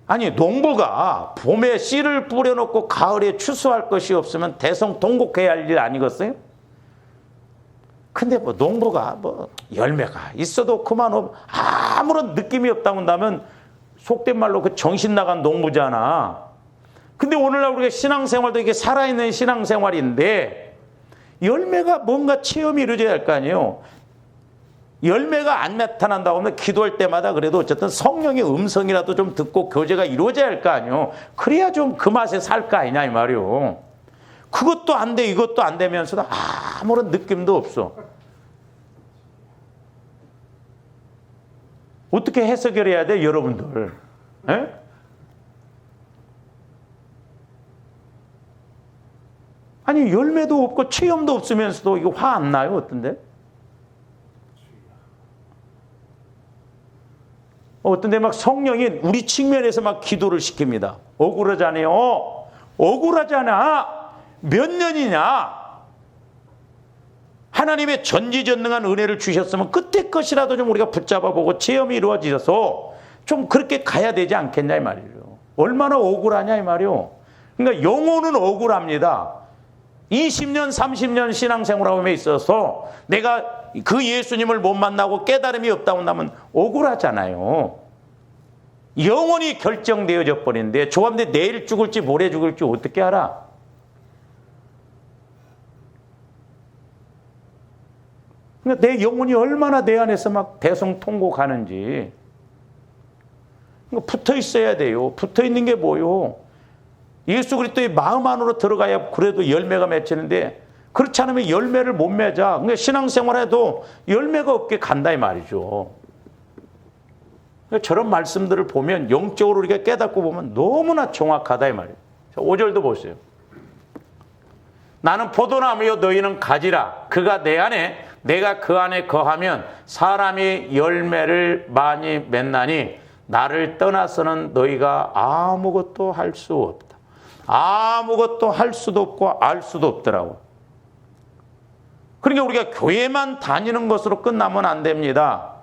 Speaker 1: 아니 농부가 봄에 씨를 뿌려놓고 가을에 추수할 것이 없으면 대성통곡해야 할 일 아니겠어요? 근데 농부가 열매가 있어도 그만 아무런 느낌이 없다고 한다면 속된 말로 그 정신 나간 농부잖아. 근데 오늘날 우리가 신앙생활도 이게 살아있는 신앙생활인데 열매가 뭔가 체험이 이루어져야 할 거 아니에요. 열매가 안 나타난다고 하면 기도할 때마다 그래도 어쨌든 성령의 음성이라도 좀 듣고 교제가 이루어져야 할 거 아니에요. 그래야 좀 그 맛에 살 거 아니냐 이 말이요. 그것도 안 돼, 이것도 안 되면서도 아무런 느낌도 없어. 어떻게 해석해야 돼, 여러분들? 에? 아니, 열매도 없고 체험도 없으면서도 이거 화 안 나요? 어떤데? 어떤데 막 성령이 우리 측면에서 막 기도를 시킵니다. 억울하잖아요. 억울하잖아. 몇 년이냐? 하나님의 전지전능한 은혜를 주셨으면 그때 것이라도 좀 우리가 붙잡아보고 체험이 이루어져서 좀 그렇게 가야 되지 않겠냐 이 말이에요. 얼마나 억울하냐 이 말이에요. 그러니까 영혼은 억울합니다. 20년 30년 신앙생활함에 있어서 내가 그 예수님을 못 만나고 깨달음이 없다고 한다면 억울하잖아요. 영원히 결정되어져 버리는데 조합대 내일 죽을지 모레 죽을지 어떻게 알아? 그러니까 내 영혼이 얼마나 내 안에서 막 대성통곡하는지. 그러니까 붙어 있어야 돼요. 붙어 있는 게 뭐요? 예수 그리스도의 마음 안으로 들어가야 그래도 열매가 맺히는데 그렇지 않으면 열매를 못 맺어. 그러니까 신앙생활에도 열매가 없게 간다 이 말이죠. 그러니까 저런 말씀들을 보면 영적으로 우리가 깨닫고 보면 너무나 정확하다 이 말이에요. 5절도 보세요. 나는 포도나무요 너희는 가지라. 그가 내 안에 내가 그 안에 거하면 사람이 열매를 많이 맺나니 나를 떠나서는 너희가 아무것도 할 수 없다. 아무것도 할 수도 없고 알 수도 없더라고. 그러니까 우리가 교회만 다니는 것으로 끝나면 안 됩니다.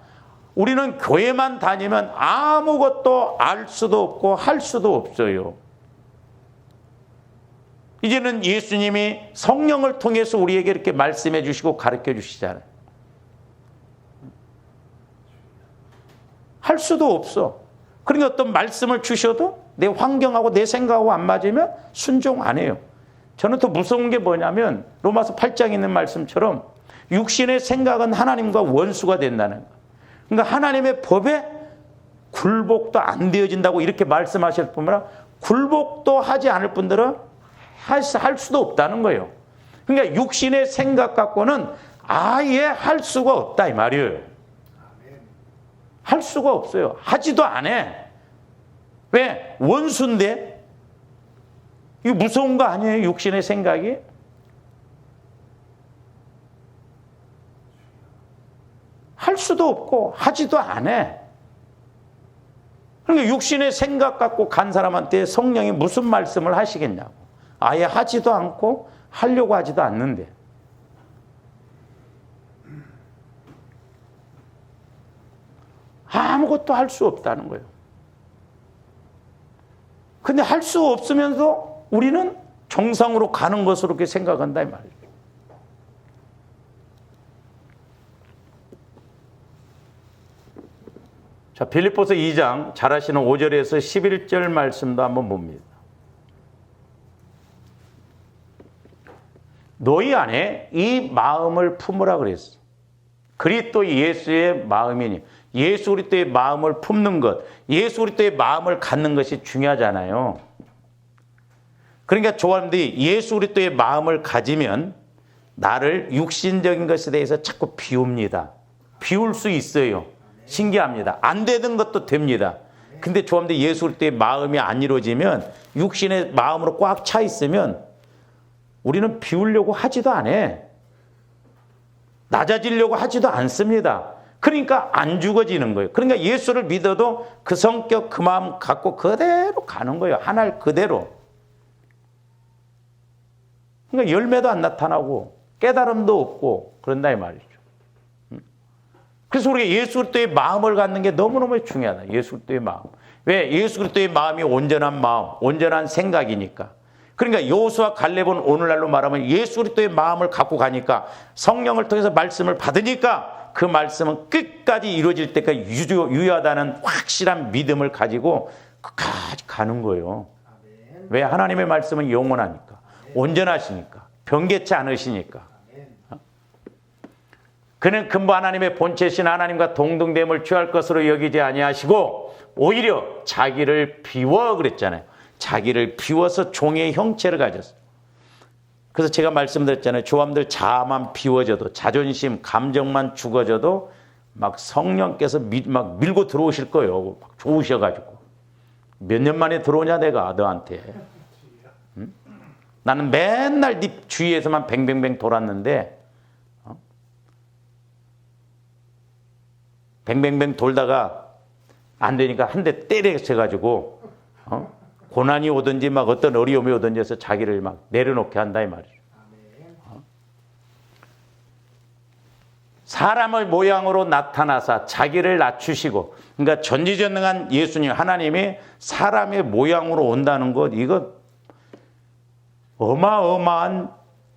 Speaker 1: 우리는 교회만 다니면 아무것도 알 수도 없고 할 수도 없어요. 이제는 예수님이 성령을 통해서 우리에게 이렇게 말씀해 주시고 가르쳐 주시잖아요. 할 수도 없어. 그러니까 어떤 말씀을 주셔도 내 환경하고 내 생각하고 안 맞으면 순종 안 해요. 저는 더 무서운 게 뭐냐면 로마서 8장에 있는 말씀처럼 육신의 생각은 하나님과 원수가 된다는 거. 그러니까 하나님의 법에 굴복도 안 되어진다고 이렇게 말씀하실 뿐만 아니라 굴복도 하지 않을 분들은 할 수도 없다는 거예요. 그러니까 육신의 생각 갖고는 아예 할 수가 없다 이 말이에요. 할 수가 없어요. 하지도 안 해. 왜? 원수인데? 이거 무서운 거 아니에요? 육신의 생각이? 할 수도 없고 하지도 안 해. 그러니까 육신의 생각 갖고 간 사람한테 성령이 무슨 말씀을 하시겠냐고. 아예 하지도 않고 하려고 하지도 않는데. 아무것도 할 수 없다는 거예요. 근데 할 수 없으면서 우리는 정상으로 가는 것으로 이렇게 생각한다 이 말이에요. 자, 빌립보서 2장 잘 아시는 5절에서 11절 말씀도 한번 봅니다. 너희 안에 이 마음을 품으라 그랬어. 그리스도 예수의 마음이니. 예수 그리스도의 마음을 품는 것, 예수 그리스도의 마음을 갖는 것이 중요하잖아요. 그러니까 조합들이 예수 그리스도의 마음을 가지면 나를 육신적인 것에 대해서 자꾸 비웁니다. 비울 수 있어요. 신기합니다. 안 되는 것도 됩니다. 근데 조합들이 예수 그리스도의 마음이 안 이루어지면 육신의 마음으로 꽉 차 있으면 우리는 비우려고 하지도 않아. 낮아지려고 하지도 않습니다. 그러니까 안 죽어지는 거예요. 그러니까 예수를 믿어도 그 성격, 그 마음 갖고 그대로 가는 거예요. 하나를 그대로. 그러니까 열매도 안 나타나고 깨달음도 없고 그런다 이 말이죠. 그래서 우리가 예수 그리스도의 마음을 갖는 게 너무너무 중요하다. 예수 그리스도의 마음. 왜? 예수 그리스도의 마음이 온전한 마음, 온전한 생각이니까. 그러니까 여호수아 갈렙은 오늘날로 말하면 예수 그리스도의 마음을 갖고 가니까 성령을 통해서 말씀을 받으니까 그 말씀은 끝까지 이루어질 때까지 유효하다는 확실한 믿음을 가지고 끝까지 가는 거예요. 왜? 하나님의 말씀은 영원하니까, 온전하시니까, 변개치 않으시니까. 그는 근본 하나님의 본체신 하나님과 동등됨을 취할 것으로 여기지 아니하시고 오히려 자기를 비워 그랬잖아요. 자기를 비워서 종의 형체를 가졌어요. 그래서 제가 말씀드렸잖아요. 조함들 자아만 비워져도, 자존심, 감정만 죽어져도 막 성령께서 막 밀고 들어오실 거예요. 막 좋으셔가지고. 몇 년 만에 들어오냐 내가 너한테. 응? 나는 맨날 네 주위에서만 뱅뱅뱅 돌았는데 뱅뱅뱅 돌다가 안 되니까 한 대 때려쳐가지고 고난이 오든지 막 어떤 어려움이 오든지 해서 자기를 막 내려놓게 한다 이 말이죠. 사람의 모양으로 나타나사 자기를 낮추시고, 그러니까 전지전능한 예수님 하나님이 사람의 모양으로 온다는 것, 이거 어마어마한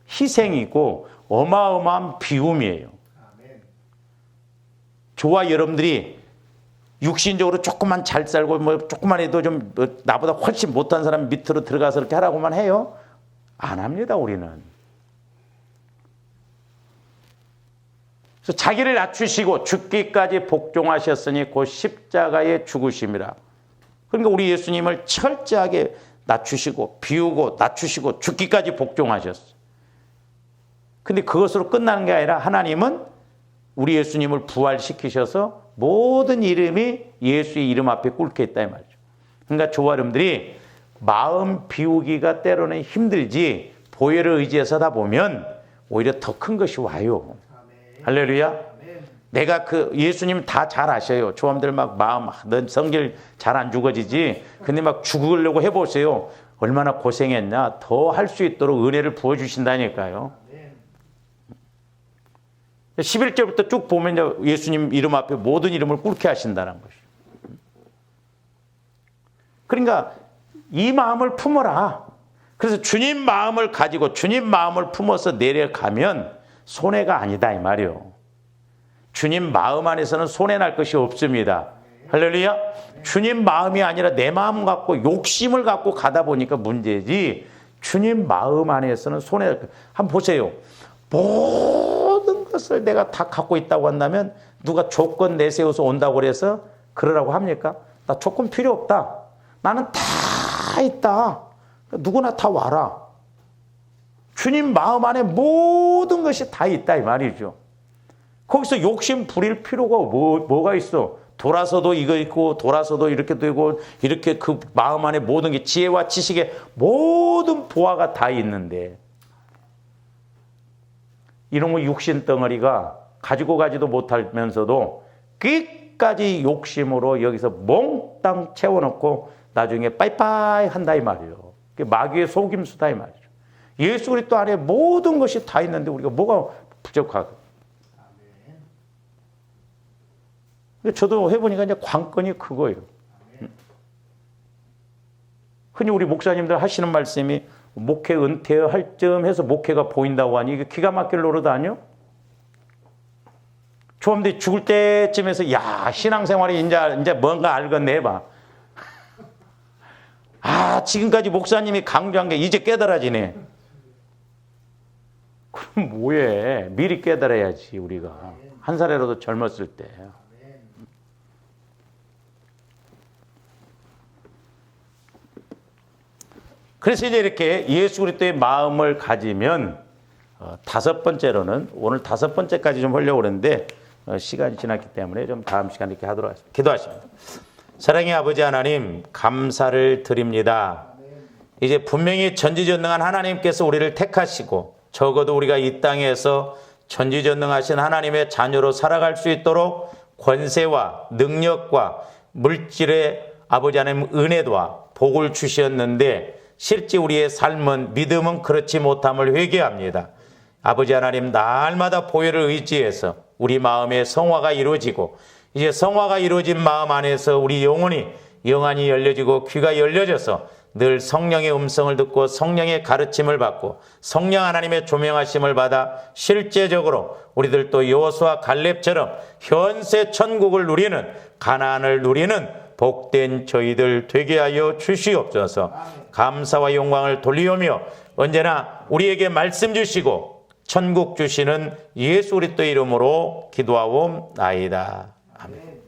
Speaker 1: 희생이고 어마어마한 비움이에요. 저와 여러분들이 육신적으로 조금만 잘 살고 뭐 조금만 해도 좀 나보다 훨씬 못한 사람 밑으로 들어가서 이렇게 하라고만 해요? 안 합니다, 우리는. 그래서 자기를 낮추시고 죽기까지 복종하셨으니 곧 십자가에 죽으심이라. 그러니까 우리 예수님을 철저하게 낮추시고 비우고 낮추시고 죽기까지 복종하셨어요. 근데 그것으로 끝나는 게 아니라 하나님은 우리 예수님을 부활시키셔서 모든 이름이 예수의 이름 앞에 꿇게 있다 이 말이죠. 그러니까 저와 여러분들이 마음 비우기가 때로는 힘들지 보혈을 의지해서 하다 보면 오히려 더 큰 것이 와요. 할렐루야. 내가 그 예수님 다 잘 아셔요. 조함들 막 마음 넌 성질 잘 안 죽어지지. 근데 막 죽으려고 해보세요. 얼마나 고생했냐. 더 할 수 있도록 은혜를 부어주신다니까요. 11절부터 쭉 보면 예수님 이름 앞에 모든 이름을 꿇게 하신다는 것이죠. 그러니까 이 마음을 품어라. 그래서 주님 마음을 가지고 주님 마음을 품어서 내려가면 손해가 아니다 이 말이요. 주님 마음 안에서는 손해날 것이 없습니다. 할렐루야. 주님 마음이 아니라 내 마음 갖고 욕심을 갖고 가다 보니까 문제지, 주님 마음 안에서는 손해날 것. 한번 보세요. 모든 것을 내가 다 갖고 있다고 한다면 누가 조건 내세워서 온다고 그래서 그러라고 합니까? 나 조건 필요 없다. 나는 다 있다. 누구나 다 와라. 주님 마음 안에 모든 것이 다 있다 이 말이죠. 거기서 욕심 부릴 필요가 뭐가 있어? 돌아서도 이거 있고 돌아서도 이렇게 되고 이렇게 그 마음 안에 모든 게 지혜와 지식의 모든 보화가 다 있는데 이런 거 육신 덩어리가 가지고 가지도 못하면서도 끝까지 욕심으로 여기서 몽땅 채워놓고 나중에 빠이빠이 한다 이 말이에요. 마귀의 속임수다 이 말이죠. 예수 그리스도 안에 모든 것이 다 있는데 우리가 뭐가 부족하고. 저도 해보니까 이제 관건이 그거예요. 흔히 우리 목사님들 하시는 말씀이 목회 은퇴할 쯤 해서 목회가 보인다고 하니 이게 기가 막힐 노릇 아니요? 조금더 죽을 때쯤에서 야 신앙생활이 이제 뭔가 알겠네 해봐. 아 지금까지 목사님이 강조한 게 이제 깨달아지네. 그럼 뭐해? 미리 깨달아야지 우리가. 한 살이라도 젊었을 때. 그래서 이제 이렇게 예수 그리스도의 마음을 가지면 다섯 번째로는 오늘 다섯 번째까지 좀 하려고 그러는데 시간이 지났기 때문에 좀 다음 시간에 이렇게 하도록 하겠습니다. 기도하십니다. 사랑의 아버지 하나님 감사를 드립니다. 이제 분명히 전지전능한 하나님께서 우리를 택하시고 적어도 우리가 이 땅에서 전지전능하신 하나님의 자녀로 살아갈 수 있도록 권세와 능력과 물질의 아버지 하나님 은혜와 복을 주셨는데 실제 우리의 삶은 믿음은 그렇지 못함을 회개합니다. 아버지 하나님 날마다 보혈을 의지해서 우리 마음의 성화가 이루어지고 이제 성화가 이루어진 마음 안에서 우리 영혼이 영안이 열려지고 귀가 열려져서 늘 성령의 음성을 듣고 성령의 가르침을 받고 성령 하나님의 조명하심을 받아 실제적으로 우리들도 여호수아 갈렙처럼 현세 천국을 누리는 가나안을 누리는 복된 저희들 되게 하여 주시옵소서. 감사와 영광을 돌리오며 언제나 우리에게 말씀 주시고 천국 주시는 예수 그리스도 이름으로 기도하옵나이다. 아멘.